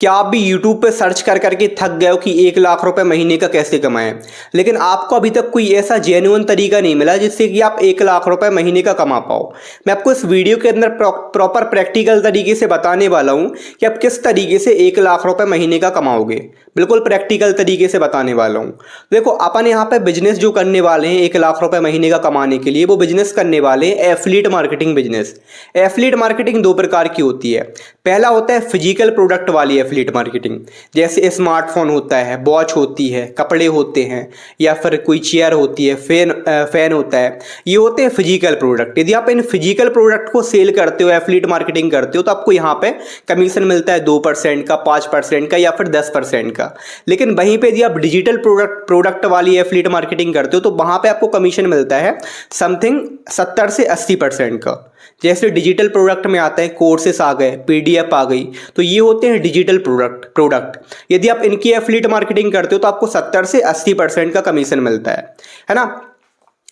क्या आप भी YouTube पे सर्च कर करके थक गए हो कि 1 लाख रुपए महीने का कैसे कमाएं, लेकिन आपको अभी तक कोई ऐसा जेन्युइन तरीका नहीं मिला जिससे कि आप 1 लाख रुपए महीने का कमा पाओ। मैं आपको इस वीडियो के अंदर प्रॉपर प्रैक्टिकल तरीके से बताने वाला हूं कि आप किस तरीके से 1 लाख रुपए महीने का कमाओगे। बिल्कुल प्रैक्टिकल तरीके से बताने वाला हूं। देखो, अपन यहाँ पे बिजनेस जो करने वाले हैं 1 लाख रुपए महीने का कमाने के लिए, वो बिजनेस करने वाले हैं affiliate marketing business. Affiliate marketing दो प्रकार की होती है। पहला होता है फिजिकल प्रोडक्ट वाली एफिलिएट मार्केटिंग, जैसे स्मार्टफोन होता है, वॉच होती है, कपड़े होते हैं, या फिर कोई चेयर होती है, फैन होता है। ये होते हैं फिजिकल प्रोडक्ट। यदि आप इन फिजिकल प्रोडक्ट को सेल करते हो, एफिलिएट मार्केटिंग करते हो, तो आपको यहाँ पे कमीशन मिलता है 2% का, 5% का, या फिर 10% का। लेकिन वहीं पे यदि आप डिजिटल प्रोडक्ट वाली एफिलिएट मार्केटिंग करते हो, तो वहां पे आपको कमीशन मिलता है समथिंग 70 से 80% का। जैसे डिजिटल प्रोडक्ट में आते हैं कोर्सेस आ गए, पीडीएफ आ गई, तो ये होते हैं डिजिटल प्रोडक्ट। यदि आप इनकी एफिलिएट मार्केटिंग करते हो तो आपको 70 से 80% का कमीशन मिलता है ना।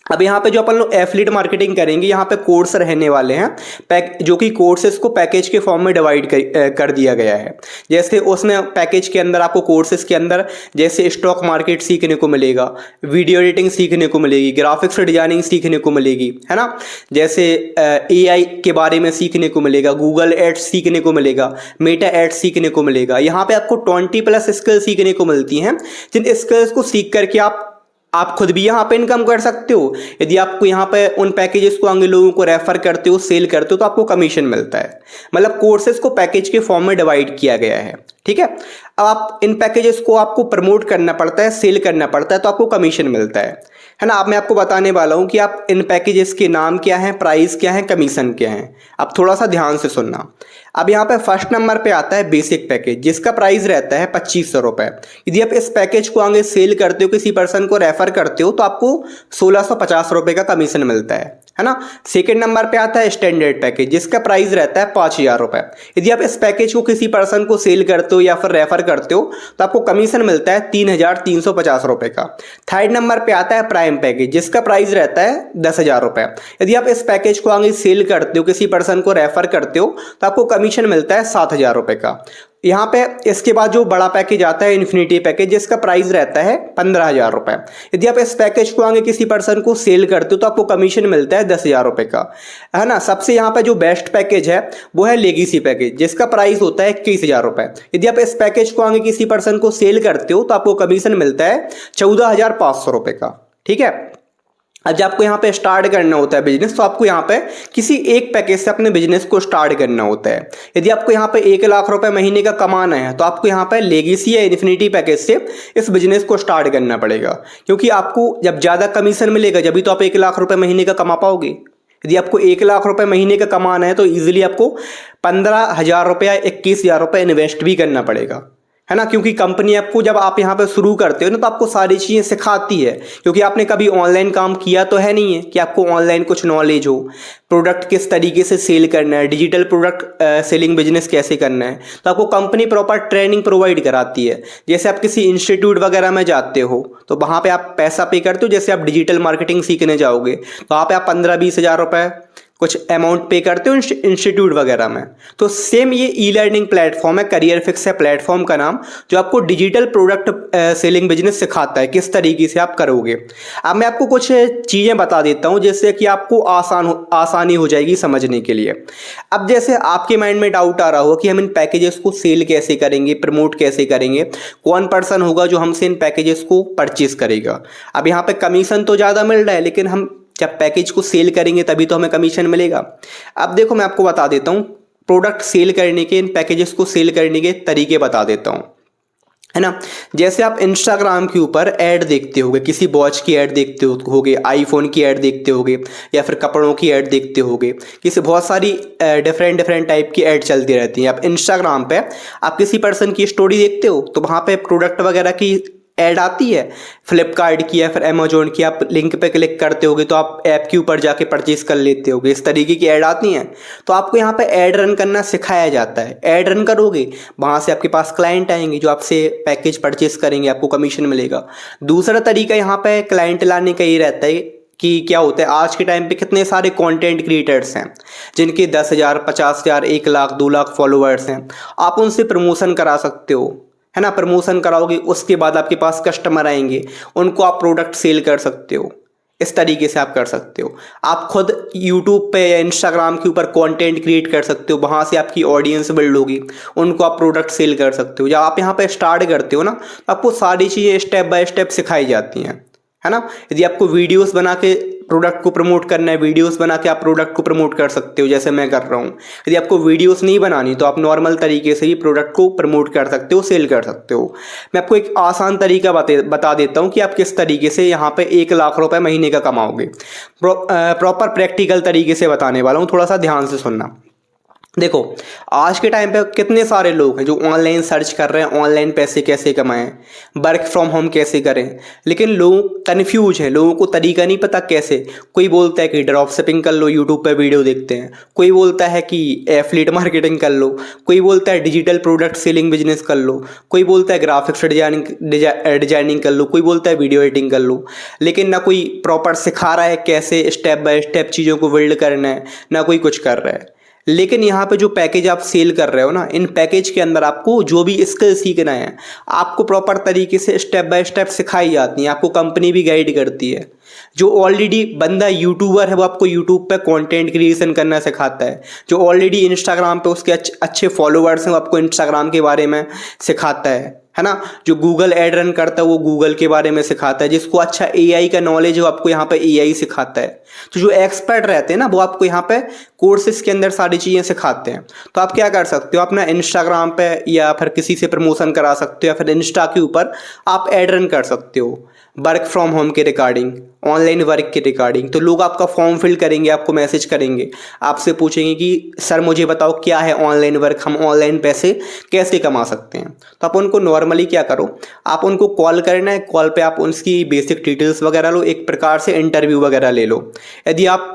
अब यहाँ पे जो अपन लोग एफिलिएट मार्केटिंग करेंगे, यहाँ पे कोर्स रहने वाले हैं, जो कि कोर्सेज को पैकेज के फॉर्म में डिवाइड कर दिया गया है। जैसे उसमें पैकेज के अंदर आपको कोर्सेज के अंदर जैसे स्टॉक मार्केट सीखने को मिलेगा, वीडियो एडिटिंग सीखने को मिलेगी, ग्राफिक्स डिजाइनिंग सीखने को मिलेगी, है ना। जैसे एआई के बारे में सीखने को मिलेगा, गूगल एड्स सीखने को मिलेगा, मेटा एड्स सीखने को मिलेगा। यहाँ पे आपको 20+ स्किल सीखने को मिलती हैं, जिन स्किल्स को सीख करके आप खुद भी यहाँ पे इनकम कर सकते हो। यदि आपको यहाँ पे उन पैकेजेस को आगे लोगों को रेफर करते हो, सेल करते हो, तो आपको कमीशन मिलता है। मतलब कोर्सेज को पैकेज के फॉर्म में डिवाइड किया गया है, ठीक है। अब आप इन पैकेजेस को आपको प्रमोट करना पड़ता है, सेल करना पड़ता है, तो आपको कमीशन मिलता है ना। अब मैं आपको बताने वाला हूँ कि आप इन पैकेजेस के नाम क्या है, प्राइस क्या है, कमीशन क्या है। आप थोड़ा सा ध्यान से सुनना। अब यहाँ पे फर्स्ट नंबर पे आता है बेसिक पैकेज, जिसका प्राइस रहता है 2500 रुपये। यदि आप इस पैकेज को आगे सेल करते हो, किसी पर्सन को रेफर करते हो, तो आपको 1650 रुपये का कमीशन मिलता है ना। सेकंड नंबर पे आता है स्टैंडर्ड पैकेज, जिसका प्राइस रहता है 5000 रुपये। यदि आप इस पैकेज को किसी पर्सन को सेल करते हो या फिर रेफर करते हो, तो आपको कमीशन मिलता है 3350 रुपये का। थर्ड नंबर पे आता है प्राइम पैकेज, जिसका प्राइस रहता है 10,000 रुपये। यदि आप इस पैकेज को आगे सेल करते हो, किसी पर्सन को रेफर करते हो, तो आपको कमीशन मिलता है 7,000 रुपये का। यहाँ पे इसके बाद जो बड़ा पैकेज आता है इन्फिनिटी पैकेज, जिसका प्राइस रहता है 15,000 रुपये। यदि आप इस पैकेज को आगे किसी पर्सन को सेल करते हो, तो आपको कमीशन मिलता है 10,000 रुपये का, है ना। सबसे यहाँ पे जो बेस्ट पैकेज है वो है लेगेसी पैकेज, जिसका प्राइस होता है 21,000 रुपये। यदि आप इस पैकेज को आगे किसी पर्सन को सेल करते हो, तो आपको कमीशन मिलता है 14,500 रुपये का, ठीक है। अब जब आपको यहाँ पे स्टार्ट करना होता है बिजनेस, तो आपको यहाँ पे किसी एक पैकेज से अपने बिजनेस को स्टार्ट करना होता है। यदि आपको यहाँ पे 1 लाख रुपए महीने का कमाना है, तो आपको यहाँ पे लेगेसी या इन्फिनिटी पैकेज से इस बिजनेस को स्टार्ट करना पड़ेगा, क्योंकि आपको जब ज़्यादा कमीशन मिलेगा, जब भी तो आप 1 लाख रुपए महीने का कमा पाओगे। यदि आपको 1 लाख रुपए महीने का कमाना है, तो ईजिली आपको 15,000 रुपये या 21,000 रुपये इन्वेस्ट भी करना पड़ेगा, है ना। क्योंकि कंपनी आपको जब आप यहाँ पे शुरू करते हो ना, तो आपको सारी चीज़ें सिखाती है, क्योंकि आपने कभी ऑनलाइन काम किया तो है नहीं है कि आपको ऑनलाइन कुछ नॉलेज हो। प्रोडक्ट किस तरीके से सेल करना है, डिजिटल प्रोडक्ट सेलिंग बिजनेस कैसे करना है, तो आपको कंपनी प्रॉपर ट्रेनिंग प्रोवाइड कराती है। जैसे आप किसी इंस्टीट्यूट वगैरह में जाते हो, तो वहाँ पे आप पैसा पे करते हो। जैसे आप डिजिटल मार्केटिंग सीखने जाओगे, तो वहाँ पे आप 15-20 हज़ार रुपये कुछ अमाउंट पे करते हो इंस्टीट्यूट वगैरह में। तो सेम ये ई लर्निंग प्लेटफॉर्म है, करियर फिक्स है प्लेटफॉर्म का नाम, जो आपको डिजिटल प्रोडक्ट सेलिंग बिजनेस सिखाता है किस तरीके से आप करोगे। अब मैं आपको कुछ चीज़ें बता देता हूँ, जिससे कि आपको आसानी हो जाएगी समझने के लिए। अब जैसे आपके माइंड में डाउट आ रहा हो कि हम इन पैकेजेस को सेल कैसे करेंगे, प्रमोट कैसे करेंगे, कौन पर्सन होगा जो हमसे इन पैकेजेस को परचेज करेगा। अब यहाँ पे कमीशन तो ज़्यादा मिल रहा है, लेकिन हम जब पैकेज को सेल करेंगे तभी तो हमें कमीशन मिलेगा। अब देखो, मैं आपको बता देता हूँ प्रोडक्ट सेल करने के, इन पैकेजेस को सेल करने के तरीके बता देता हूँ, है ना। जैसे आप इंस्टाग्राम के ऊपर ऐड देखते होगे, किसी वॉच की ऐड देखते होगे, आईफोन की ऐड देखते होगे, या फिर कपड़ों की ऐड देखते होगे, किसी बहुत सारी डिफरेंट टाइप की ऐड चलती रहती हैं। आप इंस्टाग्राम पे आप किसी पर्सन की स्टोरी देखते हो, तो वहाँ पे प्रोडक्ट वगैरह की ऐड आती है, फ्लिपकार्ट की या फिर अमेजोन की। आप लिंक पे क्लिक करते होगे, तो आप ऐप के ऊपर जाके परचेज कर लेते होगे। इस तरीके की ऐड आती हैं। तो आपको यहाँ पे ऐड रन करना सिखाया जाता है। ऐड रन करोगे, वहाँ से आपके पास क्लाइंट आएंगे जो आपसे पैकेज परचेज करेंगे, आपको कमीशन मिलेगा। दूसरा तरीका यहाँ पे क्लाइंट लाने का ये रहता है कि क्या होता है आज के टाइम पे कितने सारे कंटेंट क्रिएटर्स हैं जिनके 10,000 50,000 1 लाख 2 लाख फॉलोअर्स हैं। आप उनसे प्रमोशन करा सकते हो, है ना। प्रमोशन कराओगे, उसके बाद आपके पास कस्टमर आएंगे, उनको आप प्रोडक्ट सेल कर सकते हो। इस तरीके से आप कर सकते हो। आप खुद यूट्यूब पे या इंस्टाग्राम के ऊपर कंटेंट क्रिएट कर सकते हो, वहाँ से आपकी ऑडियंस बिल्ड होगी, उनको आप प्रोडक्ट सेल कर सकते हो। जब आप यहाँ पे स्टार्ट करते हो ना, तो आपको सारी चीज़ें स्टेप बाय स्टेप सिखाई जाती हैं, है ना। यदि आपको वीडियोस बना के प्रोडक्ट को प्रमोट करना है, वीडियोस बना के आप प्रोडक्ट को प्रमोट कर सकते हो, जैसे मैं कर रहा हूँ। यदि आपको वीडियोस नहीं बनानी तो आप नॉर्मल तरीके से ही प्रोडक्ट को प्रमोट कर सकते हो, सेल कर सकते हो। मैं आपको एक आसान तरीका बता देता हूँ कि आप किस तरीके से यहाँ पे 1 लाख रुपए महीने का कमाओगे। प्रॉपर प्रैक्टिकल तरीके से बताने वाला हूँ, थोड़ा सा ध्यान से सुनना। देखो, आज के टाइम पे कितने सारे लोग हैं जो ऑनलाइन सर्च कर रहे हैं ऑनलाइन पैसे कैसे कमाएं, वर्क फ्रॉम होम कैसे करें, लेकिन लोग कन्फ्यूज हैं, लोगों को तरीका नहीं पता कैसे। कोई बोलता है कि ड्रॉप शिपिंग कर लो, यूट्यूब पे वीडियो देखते हैं। कोई बोलता है कि एफिलिएट मार्केटिंग कर लो, कोई बोलता है डिजिटल प्रोडक्ट सेलिंग बिजनेस कर लो, कोई बोलता है ग्राफिक्स डिजाइनिंग कर लो, कोई बोलता है वीडियो एडिटिंग कर लो। लेकिन ना कोई प्रॉपर सिखा रहा है कैसे स्टेप बाय स्टेप चीज़ों को बिल्ड करना है, ना कोई कुछ कर रहा है। लेकिन यहाँ पे जो पैकेज आप सेल कर रहे हो ना, इन पैकेज के अंदर आपको जो भी स्किल सीखना है, आपको प्रॉपर तरीके से स्टेप बाय स्टेप सिखाई जाती हैं। आपको कंपनी भी गाइड करती है। जो ऑलरेडी बंदा यूट्यूबर है वो आपको यूट्यूब पे कंटेंट क्रिएशन करना सिखाता है। जो ऑलरेडी इंस्टाग्राम पे उसके अच्छे फॉलोअर्स हैं वो आपको इंस्टाग्राम के बारे में सिखाता है ना। जो गूगल ऐड रन करता है वो गूगल के बारे में सिखाता है। जिसको अच्छा एआई का नॉलेज है वो आपको यहाँ पे एआई सिखाता है। तो जो एक्सपर्ट रहते हैं ना वो आपको यहाँ पे कोर्सेज के अंदर सारी चीज़ें सिखाते हैं। तो आप क्या कर सकते हो, अपना इंस्टाग्राम पे या फिर किसी से प्रमोशन करा सकते हो, या फिर इंस्टा के ऊपर आप ऐड रन कर सकते हो वर्क फ्रॉम होम के रिगार्डिंग, ऑनलाइन वर्क के रिगार्डिंग। तो लोग आपका फॉर्म फिल करेंगे, आपको मैसेज करेंगे, आपसे पूछेंगे कि सर मुझे बताओ क्या है ऑनलाइन वर्क, हम ऑनलाइन पैसे कैसे कमा सकते हैं। तो आप उनको नॉर्मली क्या करो, आप उनको कॉल करना है, कॉल पे आप उनकी बेसिक डिटेल्स वगैरह लो, एक प्रकार से इंटरव्यू वगैरह ले लो। यदि आप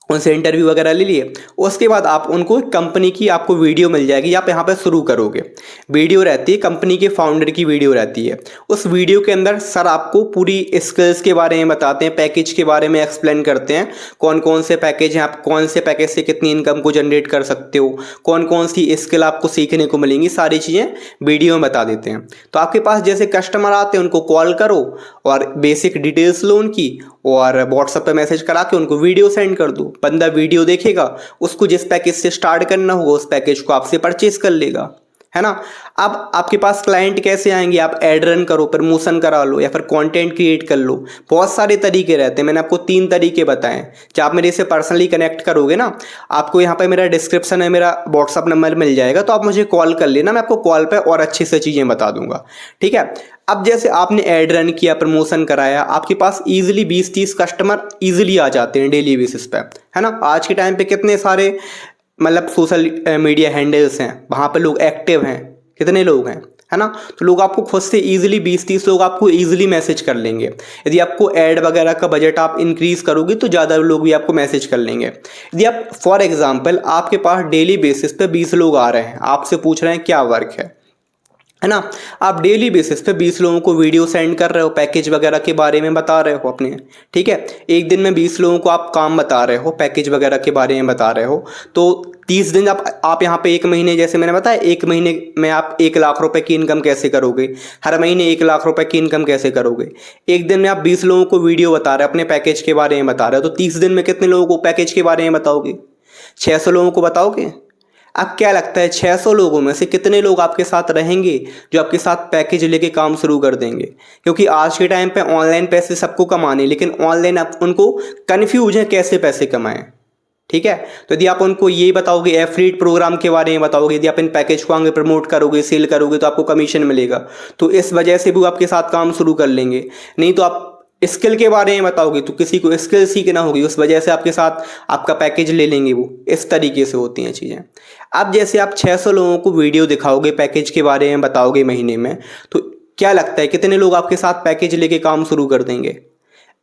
उनसे इंटरव्यू वगैरह ले लिए, उसके बाद आप उनको कंपनी की आपको वीडियो मिल जाएगी, आप यहाँ पे शुरू करोगे। वीडियो रहती है कंपनी के फाउंडर की वीडियो रहती है। उस वीडियो के अंदर सर आपको पूरी स्किल्स के बारे में बताते हैं, पैकेज के बारे में एक्सप्लेन करते हैं, कौन कौन से पैकेज हैं, आप कौन से पैकेज से कितनी इनकम को जनरेट कर सकते हो, कौन कौन सी स्किल आपको सीखने को मिलेंगी, सारी चीज़ें वीडियो में बता देते हैं। तो आपके पास जैसे कस्टमर आते हैं उनको कॉल करो और बेसिक डिटेल्स लो उनकी, और व्हाट्सएप पे मैसेज करा के उनको वीडियो सेंड कर दो। बंदा वीडियो देखेगा, उसको जिस पैकेज से स्टार्ट करना होगा उस पैकेज को आपसे परचेज कर लेगा, है ना। अब आपके पास क्लाइंट कैसे आएंगे, आप एड रन करो, प्रमोशन करा लो, या फिर कंटेंट क्रिएट कर लो। बहुत सारे तरीके रहते हैं, मैंने आपको 3 तरीके बताएं। जब आप मेरे से पर्सनली कनेक्ट करोगे ना, आपको यहाँ पे मेरा डिस्क्रिप्शन में मेरा व्हाट्सअप नंबर मिल जाएगा, तो आप मुझे कॉल कर लेना, मैं आपको कॉल पे और अच्छे से चीज़ें बता दूंगा, ठीक है। अब जैसे आपने एड रन किया, प्रमोशन कराया, आपके पास ईजिली 20-30 कस्टमर ईजिली आ जाते हैं डेली बेसिस पे, है ना। आज के टाइम पे कितने सारे मतलब सोशल मीडिया हैंडल्स हैं, वहाँ पे लोग एक्टिव हैं, कितने लोग हैं, है ना। तो लोग आपको खुद से ईजिली 20-30 लोग आपको ईजिली मैसेज कर लेंगे। यदि आपको ऐड वगैरह का बजट आप इंक्रीज़ करोगे तो ज़्यादा लोग भी आपको मैसेज कर लेंगे। यदि आप फॉर एग्जांपल आपके पास डेली बेसिस पे 20 लोग आ रहे हैं, आपसे पूछ रहे हैं क्या वर्क है ना, आप डेली बेसिस पे 20 लोगों को वीडियो सेंड कर रहे हो, पैकेज वगैरह के बारे में बता रहे हो अपने, ठीक है। एक दिन में 20 लोगों को आप काम बता रहे हो, पैकेज वगैरह के बारे में बता रहे हो, तो 30 दिन आप यहाँ पे 1 महीने, जैसे मैंने बताया 1 महीने में आप 1 लाख रुपए की इनकम कैसे करोगे, हर महीने 1 लाख रुपए की इनकम कैसे करोगे। एक दिन में आप 20 लोगों को वीडियो बता रहे हो, अपने पैकेज के बारे में बता रहे हो, तो 30 दिन में कितने लोगों को पैकेज के बारे में बताओगे, 600 लोगों को बताओगे। अब क्या लगता है 600 लोगों में से कितने लोग आपके साथ रहेंगे जो आपके साथ पैकेज लेके काम शुरू कर देंगे। क्योंकि आज के टाइम पे ऑनलाइन पैसे सबको कमाने, लेकिन ऑनलाइन आप उनको कन्फ्यूज है कैसे पैसे कमाएं, ठीक है। तो यदि आप उनको ये बताओगे, एफिलिएट प्रोग्राम के बारे में बताओगे, यदि आप इन पैकेज को आगे प्रमोट करोगे, सेल करोगे, तो आपको कमीशन मिलेगा, तो इस वजह से भी आपके साथ काम शुरू कर लेंगे। नहीं तो आप स्किल के बारे में बताओगे तो किसी को स्किल सीखना होगी, उस वजह से आपके साथ आपका पैकेज ले लेंगे वो। इस तरीके से होती हैं चीज़ें। अब जैसे आप 600 लोगों को वीडियो दिखाओगे, पैकेज के बारे में बताओगे महीने में, तो क्या लगता है कितने लोग आपके साथ पैकेज लेके काम शुरू कर देंगे।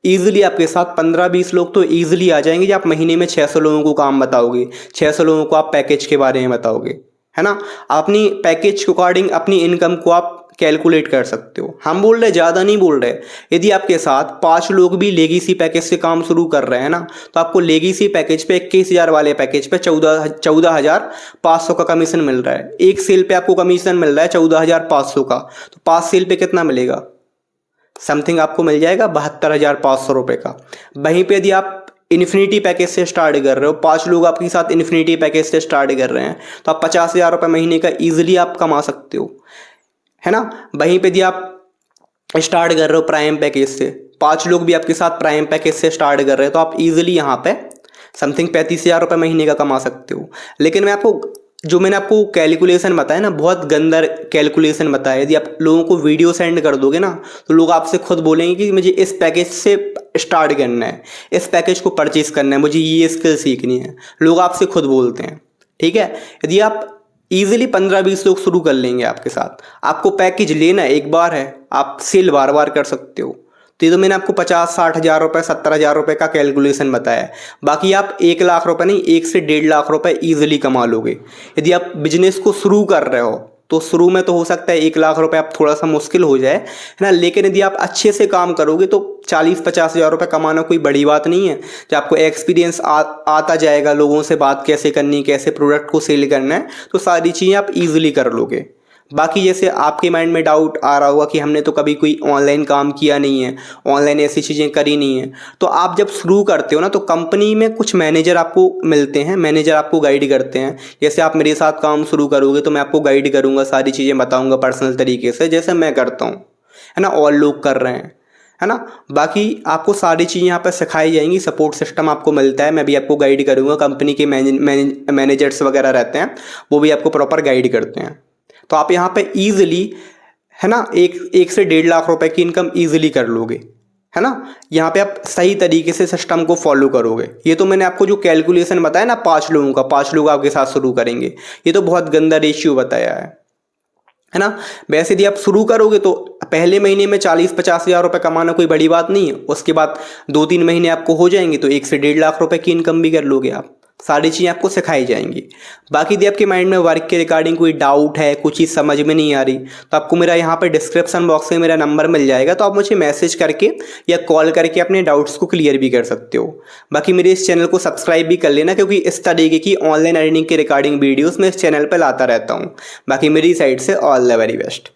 ईजिली आपके साथ 15-20 लोग तो ईजिली आ जाएंगे जब आप महीने में 600 लोगों को काम बताओगे, 600 लोगों को आप पैकेज के बारे में बताओगे, है ना। अपनी पैकेज के अकॉर्डिंग अपनी इनकम को आप कैलकुलेट कर सकते हो। हम बोल रहे ज़्यादा नहीं बोल रहे, यदि आपके साथ 5 लोग भी लेगेसी पैकेज से काम शुरू कर रहे हैं ना, तो आपको लेगेसी पैकेज पे 21,000 वाले पैकेज पे 14,500 का कमीशन मिल रहा है। एक सेल पे आपको कमीशन मिल रहा है 14,500 का, तो 5 सेल पे कितना मिलेगा? समथिंग आपको मिल जाएगा 72,500 रुपये का। वहीं पे यदि आप इन्फिनिटी पैकेज से स्टार्ट कर रहे हो, 5 लोग आपके साथ इन्फिनिटी पैकेज से स्टार्ट कर रहे हैं, तो आप 50,000 रुपये महीने का ईजिली आप कमा सकते हो, है ना। वहीं पे यदि आप स्टार्ट कर रहे हो प्राइम पैकेज से, 5 लोग भी आपके साथ प्राइम पैकेज से स्टार्ट कर रहे हैं, तो आप ईजिली यहाँ पे समथिंग 35,000 रुपये महीने का कमा सकते हो। लेकिन मैंने आपको कैलकुलेशन बताया ना, बहुत गंदा कैलकुलेशन बताया। यदि आप लोगों को वीडियो सेंड कर दोगे ना, तो लोग आपसे खुद बोलेंगे कि मुझे इस पैकेज से स्टार्ट करना है, इस पैकेज को परचेज करना है, मुझे ये स्किल सीखनी है। लोग आपसे खुद बोलते हैं, ठीक है। यदि आप ईजिली 15-20 लोग शुरू कर लेंगे आपके साथ, आपको पैकेज लेना एक बार है, आप सेल बार बार कर सकते हो। तो ये तो मैंने आपको 50-60 हज़ार रुपये, 70,000 रुपये का कैलकुलेशन बताया है। बाकी आप 1 लाख रुपये नहीं, 1 से 1.5 लाख रुपये ईजिली कमा लोगे। यदि आप बिजनेस को शुरू कर रहे हो, तो शुरू में तो हो सकता है 1 लाख रुपये आप थोड़ा सा मुश्किल हो जाए, है ना। लेकिन यदि आप अच्छे से काम करोगे तो 40-50 हज़ार रुपये कमाना कोई बड़ी बात नहीं है। जब आपको एक्सपीरियंस आता जाएगा, लोगों से बात कैसे करनी, कैसे प्रोडक्ट को सेल करना है, तो सारी चीज़ें आप ईजिली कर लोगे। बाकी जैसे आपके माइंड में डाउट आ रहा होगा कि हमने तो कभी कोई ऑनलाइन काम किया नहीं है, ऑनलाइन ऐसी चीज़ें करी नहीं है, तो आप जब शुरू करते हो ना, तो कंपनी में कुछ मैनेजर आपको मिलते हैं, मैनेजर आपको गाइड करते हैं। जैसे आप मेरे साथ काम शुरू करोगे तो मैं आपको गाइड करूँगा, सारी चीज़ें बताऊँगा पर्सनल तरीके से, जैसे मैं करता हूँ, है ना, और लोग कर रहे हैं, है ना। बाकी आपको सारी चीज़ें यहाँ पर सिखाई जाएंगी, सपोर्ट सिस्टम आपको मिलता है, मैं भी आपको गाइड करूँगा। कंपनी के मैनेजर्स वगैरह रहते हैं, वो भी आपको प्रॉपर गाइड करते हैं। तो आप यहाँ पे ईजिली, है ना, एक से 1.5 लाख रुपए की इनकम ईजिली कर लोगे, है ना। यहाँ पे आप सही तरीके से सिस्टम को फॉलो करोगे। ये तो मैंने आपको जो कैलकुलेशन बताया ना 5 लोगों का, 5 लोग आपके साथ शुरू करेंगे, ये तो बहुत गंदा रेशियो बताया है ना। वैसे यदि आप शुरू करोगे तो पहले महीने में 40-50 हज़ार रुपये कमाना कोई बड़ी बात नहीं है। उसके बाद 2-3 महीने आपको हो जाएंगे तो 1 से 1.5 लाख रुपए की इनकम भी कर लोगे आप। सारी चीज़ें आपको सिखाई जाएंगी। बाकी यदि आपके माइंड में वर्क के रिगार्डिंग कोई डाउट है, कुछ चीज़ समझ में नहीं आ रही, तो आपको मेरा यहाँ पर डिस्क्रिप्शन बॉक्स में मेरा नंबर मिल जाएगा, तो आप मुझे मैसेज करके या कॉल करके अपने डाउट्स को क्लियर भी कर सकते हो। बाकी मेरे इस चैनल को सब्सक्राइब भी कर लेना, क्योंकि इस तरीके की ऑनलाइन अर्निंग के रिगार्डिंग वीडियोज़ मैं इस चैनल पर लाता रहता हूँ। बाकी मेरी साइड से ऑल द वेरी बेस्ट।